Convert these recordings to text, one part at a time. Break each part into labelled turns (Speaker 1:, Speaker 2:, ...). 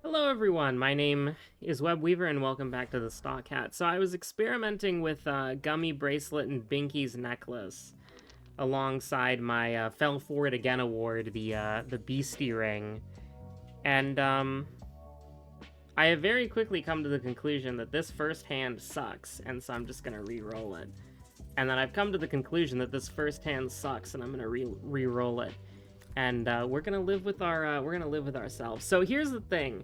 Speaker 1: Hello everyone, my name is Webweaver and welcome back to the Stock Hat. So I was experimenting with Gummy Bracelet and Binky's necklace alongside my Fell For It Again award, the Beastie Ring. And I have very quickly come to the conclusion that this first hand sucks, and so I'm just gonna re-roll it. And then I've come to the conclusion that this first hand sucks, and I'm gonna re-roll it. And we're gonna live with ourselves. So here's the thing.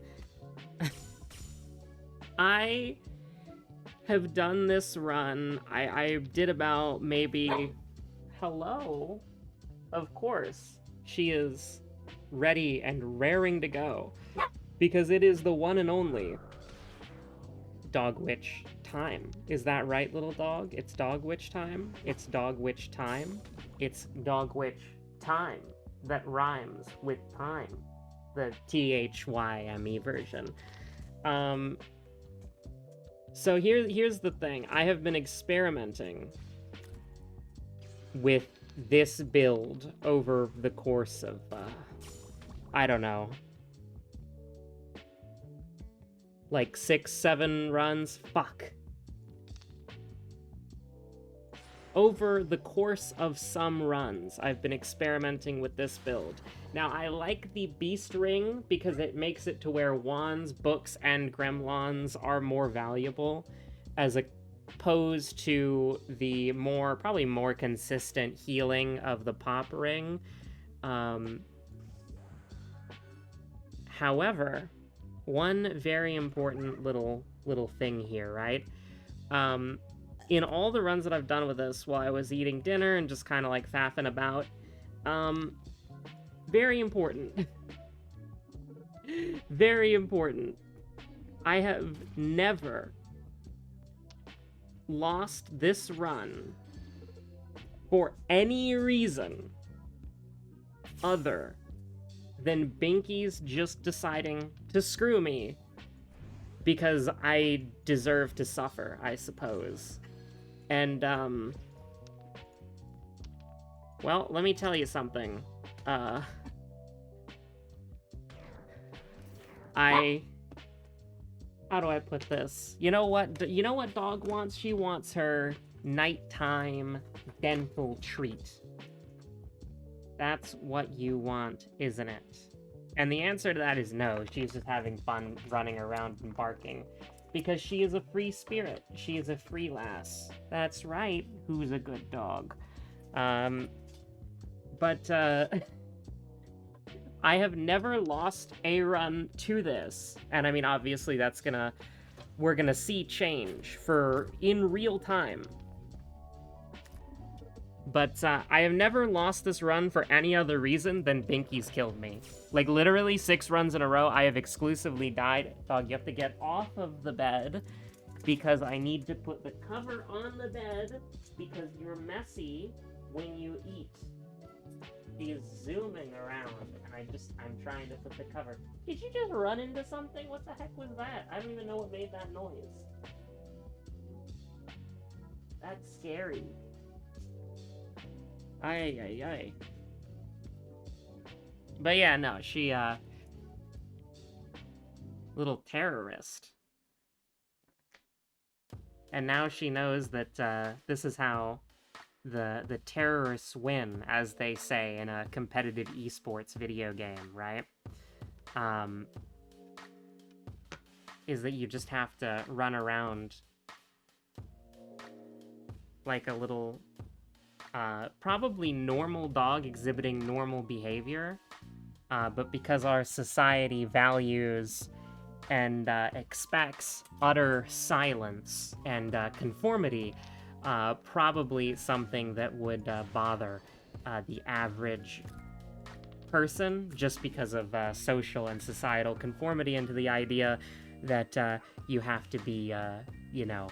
Speaker 1: I have done this run. I did about maybe... Hello? Of course. She is ready and raring to go. Because it is the one and only Dog Witch time. Is that right, little dog? It's Dog Witch time? It's Dog Witch time? It's Dog Witch time. That rhymes with time. The THYME version. So here's the thing. I have been experimenting with this build over the course of, I don't know, like 6-7 runs? Fuck. Over the course of some runs, I've been experimenting with this build. Now, I like the Beast Ring because it makes it to where wands, books, and gremlins are more valuable, as opposed to the probably more consistent healing of the Pop Ring. However, one very important little thing here, right? In all the runs that I've done with this while I was eating dinner and just kind of like faffing about, very important. Very important. I have never lost this run for any reason other than Binky's just deciding to screw me because I deserve to suffer, I suppose. And, well, let me tell you something. How do I put this? You know what dog wants? She wants her nighttime dental treat. That's what you want, isn't it? And the answer to that is no. She's just having fun running around and barking. Because she is a free spirit. She is a free lass. That's right. Who's a good dog? But I have never lost a run to this. And I mean, obviously we're gonna see change in real time. But I have never lost this run for any other reason than Binky's killed me. Like, literally 6 runs in a row, I have exclusively died. Dog, you have to get off of the bed, because I need to put the cover on the bed, because you're messy when you eat. He is zooming around, and I'm trying to put the cover. Did you just run into something? What the heck was that? I don't even know what made that noise. That's scary. Ay. But yeah, no, she, little terrorist. And now she knows that, this is how the terrorists win, as they say in a competitive esports video game, right? Is that you just have to run around like a little... probably normal dog exhibiting normal behavior, but because our society values and expects utter silence and conformity, probably something that would bother the average person, just because of social and societal conformity, into the idea that you have to be, you know,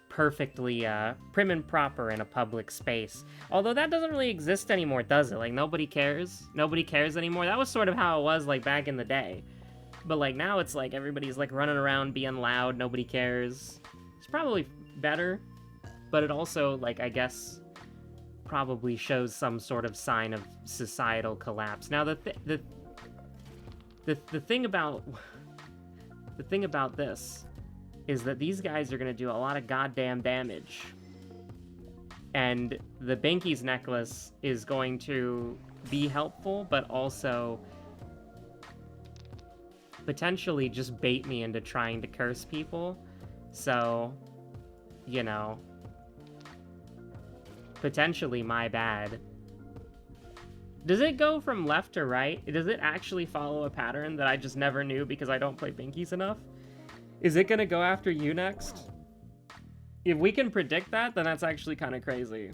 Speaker 1: perfectly prim and proper in a public space. Although that doesn't really exist anymore, does it? Like, nobody cares? Nobody cares anymore? That was sort of how it was, like, back in the day. But, like, now it's like everybody's, like, running around being loud, nobody cares. It's probably better, but it also, like, I guess, probably shows some sort of sign of societal collapse. Now, the thing about the thing about this is that these guys are going to do a lot of goddamn damage. And the Binky's necklace is going to be helpful, but also potentially just bait me into trying to curse people. So, you know, potentially my bad. Does it go from left to right? Does it actually follow a pattern that I just never knew because I don't play Binkies enough? Is it gonna go after you next? If we can predict that, then that's actually kind of crazy.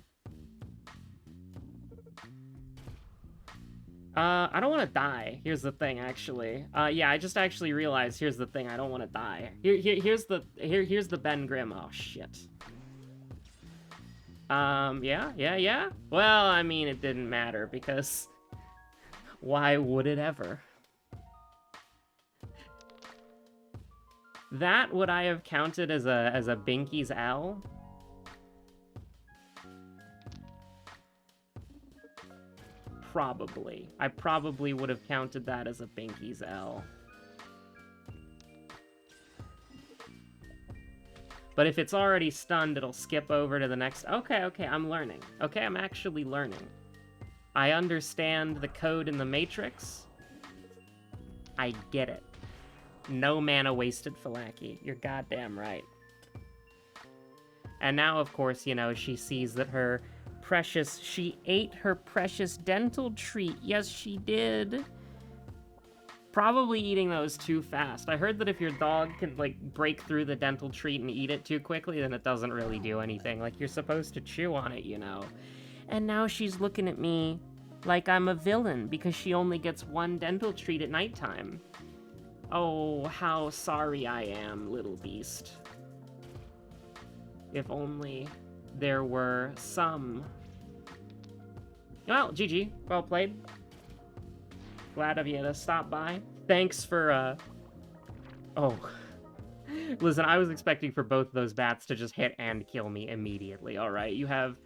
Speaker 1: I don't want to die. Here's the thing, actually. Yeah, I just actually realized. Here's the thing. I don't want to die. Here's the Ben Grimm. Oh shit. Yeah. Well, I mean, it didn't matter because why would it ever? That would I have counted as a Binky's L? Probably. I probably would have counted that as a Binky's L. But if it's already stunned, it'll skip over to the next... Okay, I'm learning. Okay, I'm actually learning. I understand the code in the Matrix. I get it. No mana wasted, Falaki. You're goddamn right. And now, of course, you know, she sees that her precious... She ate her precious dental treat. Yes, she did. Probably eating those too fast. I heard that if your dog can, like, break through the dental treat and eat it too quickly, then it doesn't really do anything. Like, you're supposed to chew on it, you know. And now she's looking at me like I'm a villain because she only gets one dental treat at nighttime. Oh, how sorry I am, little beast. If only there were some... Well, GG. Well played. Glad of you to stop by. Thanks for, Oh. Listen, I was expecting for both those bats to just hit and kill me immediately, alright? You have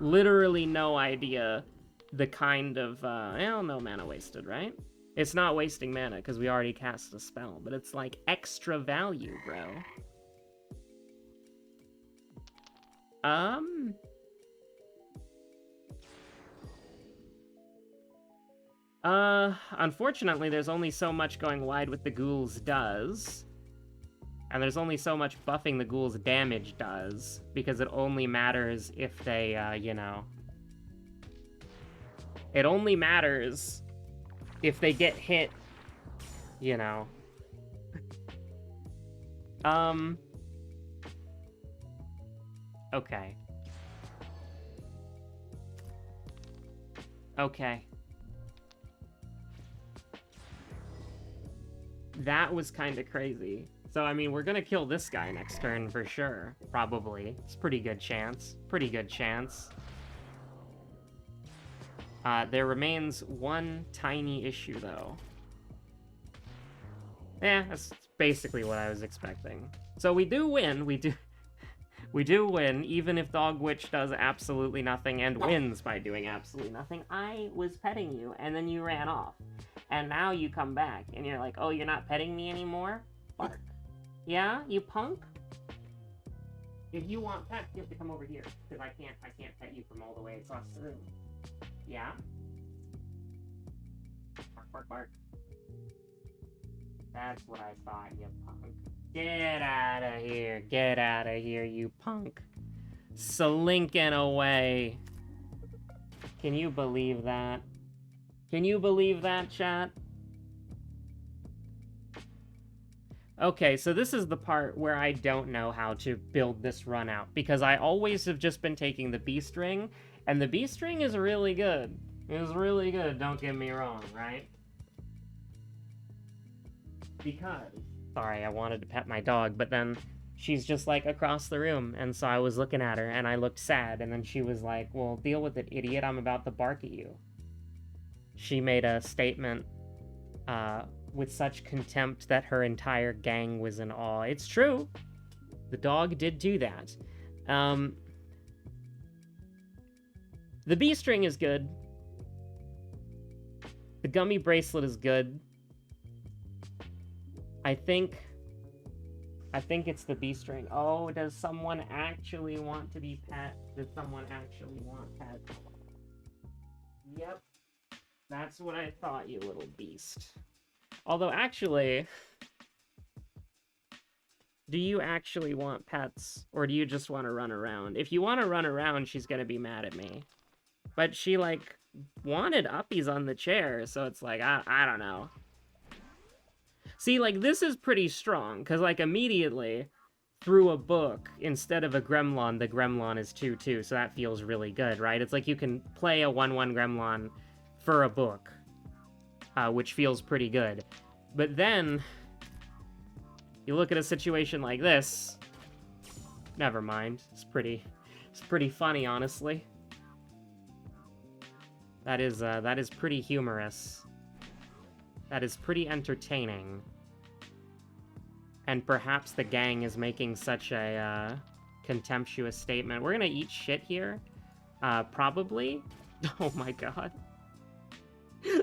Speaker 1: literally no idea the kind of, well, no mana wasted, right? It's not wasting mana, because we already cast a spell, but it's like extra value, bro. Unfortunately, there's only so much going wide with the ghouls does. And there's only so much buffing the ghouls' damage does, because it only matters if they, you know... It only matters if they get hit, you know. Okay. Okay. That was kind of crazy. So, I mean, we're gonna kill this guy next turn for sure. Probably. It's a pretty good chance. Pretty good chance. There remains one tiny issue, though. Yeah, that's basically what I was expecting. So we do win. We do win, even if Dog Witch does absolutely nothing and wins by doing absolutely nothing. I was petting you, and then you ran off. And now you come back, and you're like, oh, you're not petting me anymore? Bark. Yeah, you punk? If you want pets, you have to come over here, because I can't pet you from all the way across the room. Yeah? Bark, bark, bark. That's what I thought, you punk. Get out of here. Get out of here, you punk. Slinking away. Can you believe that? Can you believe that, chat? Okay, so this is the part where I don't know how to build this run out, because I always have just been taking the Beast Ring, and the Beast Ring is really good. It was really good, don't get me wrong, right? Because... Sorry, I wanted to pet my dog, but then she's just, like, across the room, and so I was looking at her, and I looked sad, and then she was like, well, deal with it, idiot, I'm about to bark at you. She made a statement, with such contempt that her entire gang was in awe. It's true. The dog did do that. The Beast Ring is good. The Gummy Bracelet is good. I think I think it's the B string. Oh, does someone actually want to be pet? Does someone actually want pet? Yep. That's what I thought, you little beast. Although, actually... Do you actually want pets? Or do you just want to run around? If you want to run around, she's gonna be mad at me. But she, like, wanted uppies on the chair, so it's like, I don't know. See, like, this is pretty strong, because, like, immediately, through a book, instead of a Gremlon, the Gremlon is 2/2, so that feels really good, right? It's like you can play a 1/1 Gremlon for a book, which feels pretty good. But then, you look at a situation like this, never mind, it's pretty funny, honestly. That is pretty humorous. That is pretty entertaining. And perhaps the gang is making such a contemptuous statement. We're gonna eat shit here? Probably? Oh my god.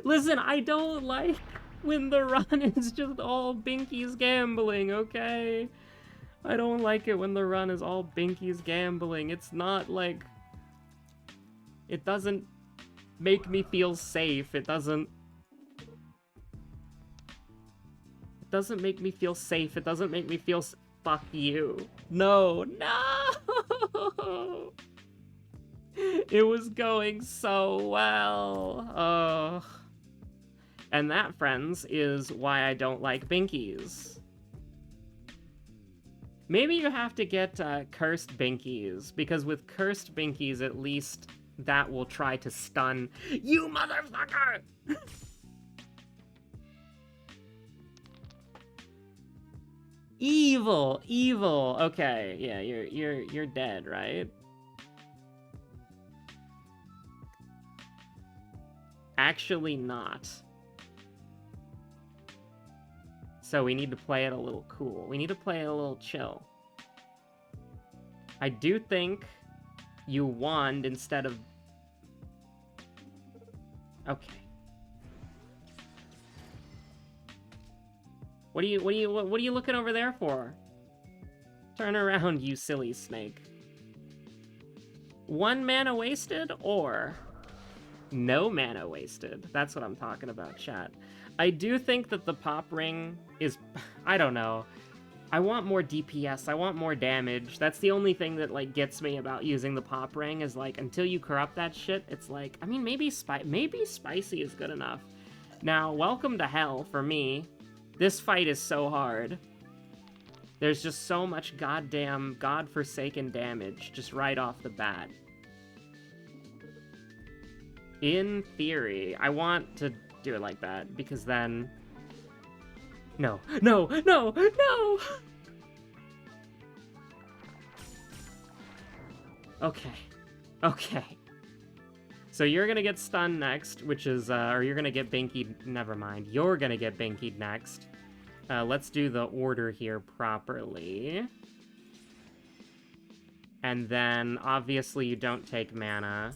Speaker 1: Listen, I don't like when the run is just all Binky's gambling, okay? I don't like it when the run is all Binky's gambling. It's not like... It doesn't make me feel safe. It doesn't make me feel safe. It doesn't make me feel fuck you. No, no! It was going so well. Ugh. And that, friends, is why I don't like Binkies. Maybe you have to get cursed Binkies, because with cursed Binkies, at least that will try to stun you, motherfucker! Evil, evil. Okay, yeah, you're dead, right? Actually not. So we need to play it a little cool. We need to play it a little chill. I do think you wand instead of... Okay. What are you looking over there for? Turn around, you silly snake. 1 mana wasted, or no mana wasted? That's what I'm talking about, chat. I do think that the pop ring is... I don't know. I want more DPS. I want more damage. That's the only thing that, like, gets me about using the pop ring is, like, until you corrupt that shit, it's like... I mean, maybe spicy is good enough. Now, welcome to hell for me. This fight is so hard. There's just so much goddamn godforsaken damage just right off the bat. In theory, I want to do it like that, because then... No, no, no, no! Okay, okay. So you're gonna get stunned next, which is, or you're gonna get Binky, never mind. You're gonna get Binky next. Let's do the order here properly. And then, obviously, you don't take mana.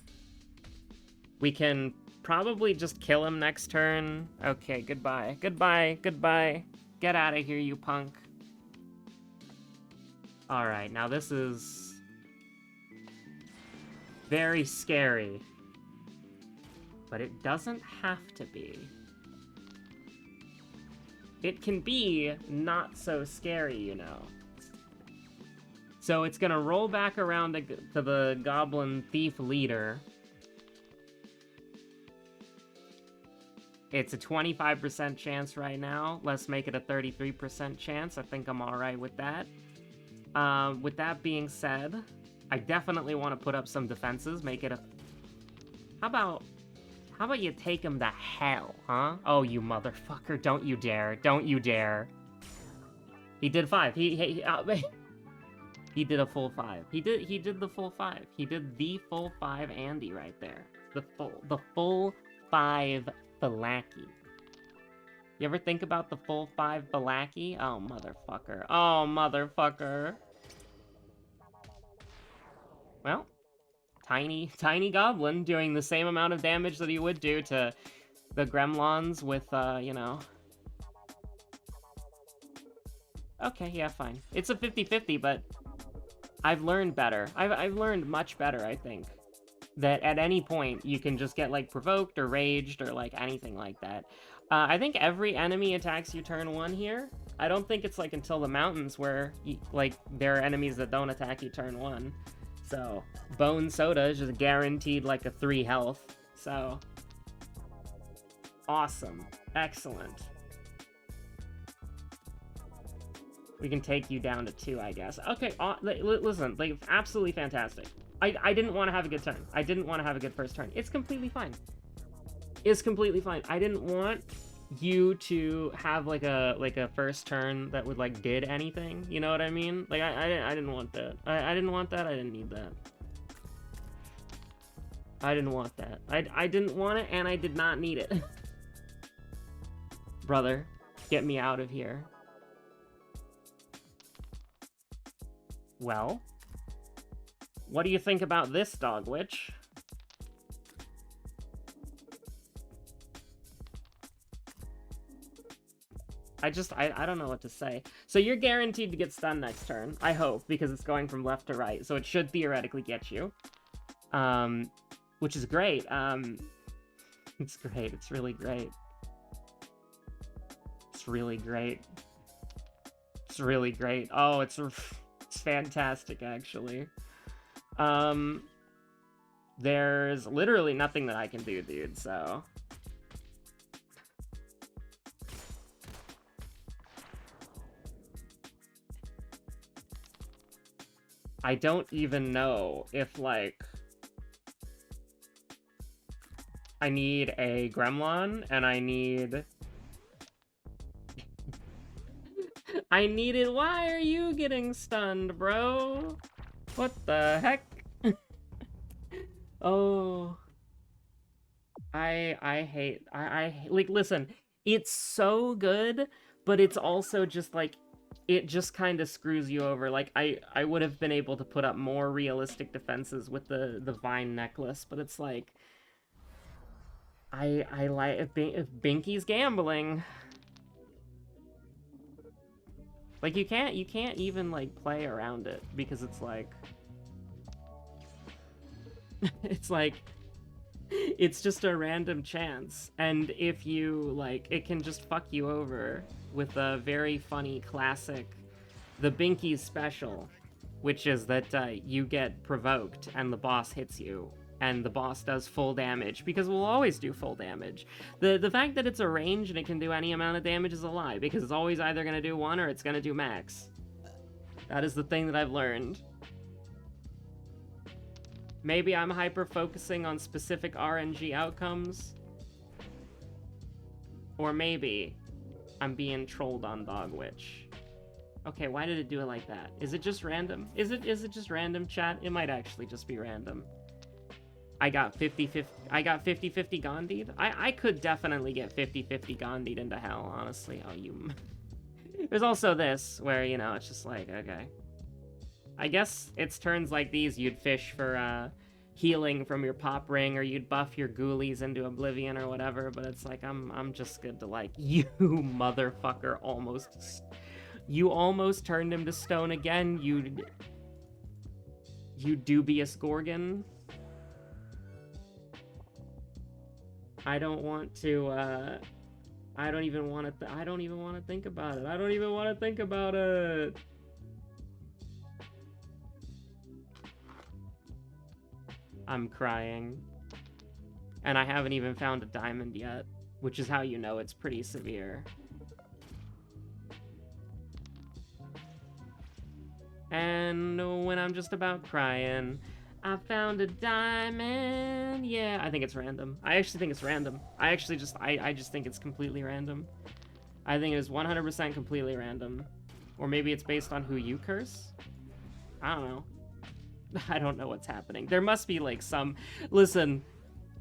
Speaker 1: We can probably just kill him next turn. Okay, goodbye. Goodbye, goodbye. Get out of here, you punk. Alright, now this is... very scary. But it doesn't have to be. It can be not so scary, you know. So it's gonna roll back around to the Goblin Thief Leader. It's a 25% chance right now. Let's make it a 33% chance. I think I'm alright with that. With that being said, I definitely want to put up some defenses. Make it a... How about you take him to hell, huh? Oh, you motherfucker. Don't you dare. Don't you dare. He did 5. He did a full 5. He did the full 5. He did the full 5 Andy right there. The full 5 Balaki. You ever think about the full 5 Balaki? Oh, motherfucker. Oh, motherfucker. Well, tiny goblin doing the same amount of damage that he would do to the gremlins with, you know... Okay, yeah, fine. It's a 50-50, but I've learned better. I've learned much better, I think. That at any point, you can just get, like, provoked or raged or, like, anything like that. I think every enemy attacks you turn 1 here. I don't think it's, like, until the mountains where, like, there are enemies that don't attack you turn 1. So, Bone Soda is just guaranteed, like, a 3 health. So, awesome. Excellent. We can take you down to 2, I guess. Okay, listen, like, absolutely fantastic. I didn't want to have a good turn. I didn't want to have a good first turn. It's completely fine. It's completely fine. I didn't want you to have, like a first turn that would, like, did anything. You know what I mean? Like, I didn't want that. I didn't want that. I didn't need that. I didn't want that. I didn't want it, and I did not need it. Brother, get me out of here. Well, what do you think about this, Dog Witch? I don't know what to say. So you're guaranteed to get stunned next turn, I hope, because it's going from left to right, so it should theoretically get you. Which is great. It's great. It's really great. It's really great. It's really great. Oh, it's fantastic, actually. There's literally nothing that I can do, dude, so... I don't even know if, like... I need a Gremlin, and I need... I need it. Why are you getting stunned, bro? What the heck? Oh. I hate... like, listen, it's so good, but it's also just, like, it just kind of screws you over. Like, I would have been able to put up more realistic defenses with the Vine necklace, but it's like... I like... if Binky's gambling... Like, you can't even, like, play around it, because it's like... it's like... It's just a random chance, and if you, like, it can just fuck you over with a very funny classic, the Binky special, which is that you get provoked and the boss hits you, and the boss does full damage, because we'll always do full damage. The fact that it's a range and it can do any amount of damage is a lie, because it's always either going to do 1 or it's going to do max. That is the thing that I've learned. Maybe I'm hyper-focusing on specific RNG outcomes. Or maybe I'm being trolled on Dog Witch. Okay, why did it do it like that? Is it just random? Is it just random, chat? It might actually just be random. I got 50-50 Gandhi'd? I could definitely get 50-50 Gandhi'd into hell, honestly. Oh, you... There's also this, where, you know, it's just like, okay. I guess it's turns like these you'd fish for healing from your pop ring, or you'd buff your ghoulies into oblivion or whatever, but it's like, I'm just good to, like, you motherfucker almost... You almost turned him to stone again, you dubious Gorgon. I don't want to, I don't even want to think about it. I don't even want to think about it. I'm crying. And I haven't even found a diamond yet, which is how you know it's pretty severe. And when I'm just about crying, I found a diamond. Yeah, I think it's random. I actually think it's random. I just think it's completely random. I think it is 100% completely random. Or maybe it's based on who you curse? I don't know. I don't know what's happening. There must be, like, some... Listen,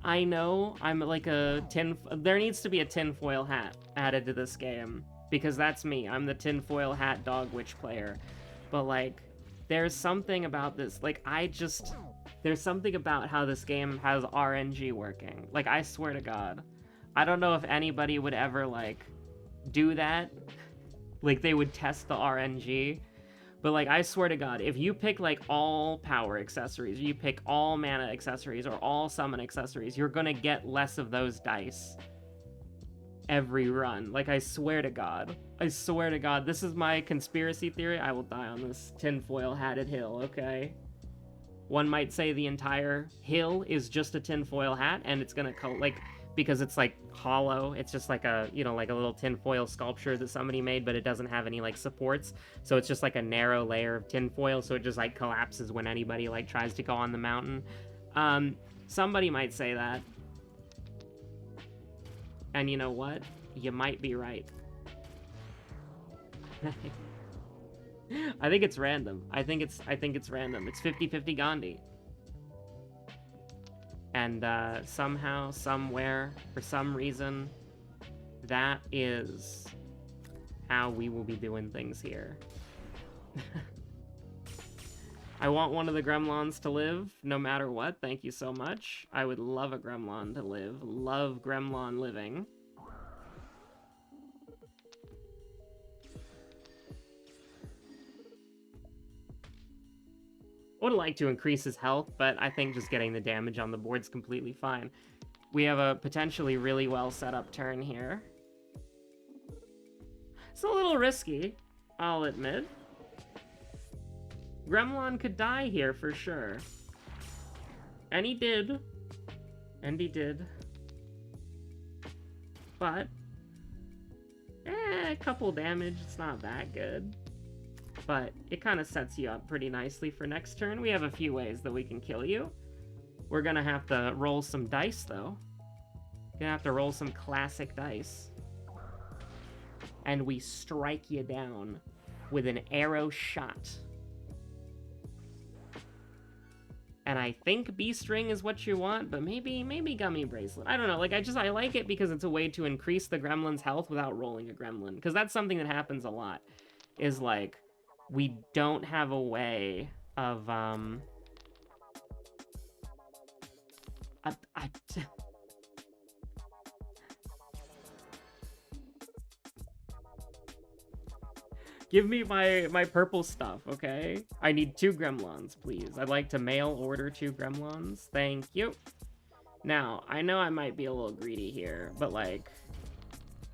Speaker 1: I know I'm like a tin... There needs to be a tinfoil hat added to this game. Because that's me. I'm the tinfoil hat Dog Witch player. But, like, there's something about this. Like, there's something about how this game has RNG working. Like, I swear to God. I don't know if anybody would ever, like, do that. Like, they would test the RNG. But, like, I swear to God, if you pick, like, all power accessories, or you pick all mana accessories, or all summon accessories, you're gonna get less of those dice every run. Like, I swear to God. I swear to God. This is my conspiracy theory. I will die on this tinfoil hatted hill, okay? One might say the entire hill is just a tinfoil hat, and it's gonna, like, because it's, like, hollow. It's just like a, you know, like a little tinfoil sculpture that somebody made, but it doesn't have any, like, supports. So it's just, like, a narrow layer of tinfoil, so it just, like, collapses when anybody, like, tries to go on the mountain. Somebody might say that. And you know what? You might be right. I think it's random. I think it's random. It's 50-50 Gandhi. And somehow, somewhere, for some reason, that is how we will be doing things here. I want one of the Gremlins to live, no matter what. Thank you so much. I would love a Gremlin to live. Love Gremlin living. Would like to increase his health, but I think just getting the damage on the board's completely fine. We have a potentially really well set up turn here. It's a little risky, I'll admit. Gremlin could die here for sure. And he did. And he did. But, a couple damage, it's not that good. But it kind of sets you up pretty nicely for next turn. We have a few ways that we can kill you. We're gonna have to roll some dice, though. Gonna have to roll some classic dice. And we strike you down with an arrow shot. And I think B-string is what you want, but maybe gummy bracelet. I don't know, like, I like it because it's a way to increase the gremlin's health without rolling a gremlin. Because that's something that happens a lot, is like, we don't have a way of, Give me my purple stuff, okay? I need 2 gremlins, please. I'd like to mail order 2 gremlins. Thank you. Now, I know I might be a little greedy here, but, like,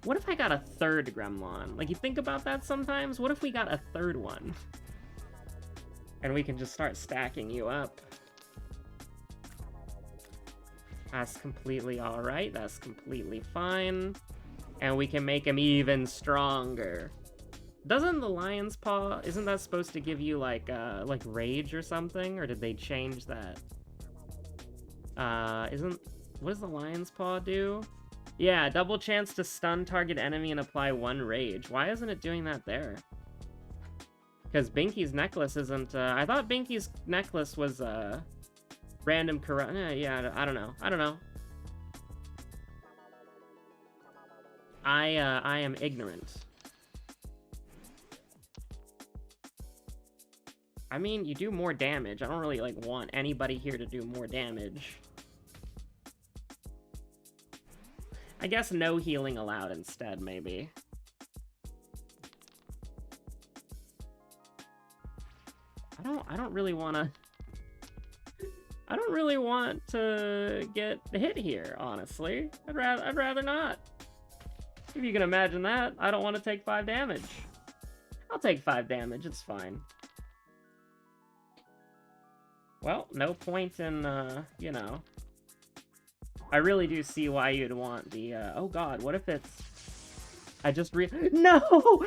Speaker 1: what if I got a 3rd gremlin? Like, you think about that sometimes? What if we got a 3rd one? And we can just start stacking you up. That's completely alright. That's completely fine. And we can make him even stronger. Doesn't the lion's paw, isn't that supposed to give you, like rage or something? Or did they change that? What does the lion's paw do? Yeah, double chance to stun target enemy and apply 1 rage. Why isn't it doing that there? Because Binky's necklace isn't, I thought Binky's necklace was, random corrupt, yeah, I don't know. I am ignorant. I mean, you do more damage. I don't really, like, want anybody here to do more damage. I guess no healing allowed instead, maybe. I don't really want to get hit here, honestly. I'd rather not. If you can imagine that, I don't want to take 5 damage. I'll take 5 damage, it's fine. Well, no point in, you know. I really do see why you'd want the, oh god, what if it's... No! No!